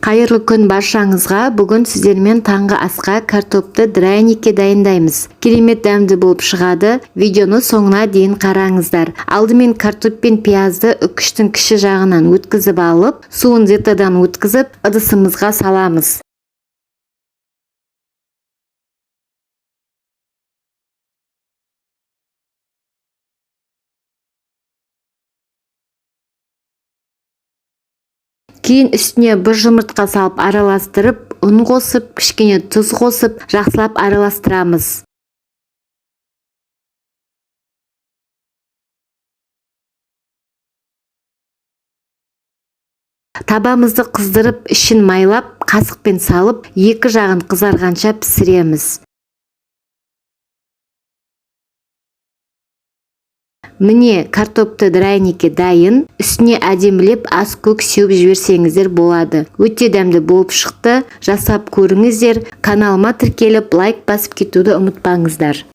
Қайырлы күн баршаңызға. Бүгін сіздермен таңғы асқа картопты драйникке дайындаймыз. Керемет дәмді болып шығады. Видеоны соңына дейін қараңыздар. Алдымен картоп пен пиязды үкіштің кіші жағынан өткізіп алып, суын зетадан өткізіп, ыдысымызға саламыз. Кейін үстіне бір жұмыртқа салып араластырып, ұн қосып, кішкене тұз қосып, жақсылап араластырамыз. Табамызды қыздырып, ішін майлап, қасықпен салып, екі жағын қызарғанша пісіреміз. Міне, картопты драйникке дайын. Үстіне әдемілеп ас көк сеуіп жіберсеңіздер болады. Өте дәмді болып шықты. Жасап көріңіздер. Каналыма тіркеліп, лайк басып кетуді ұмытпаңыздар.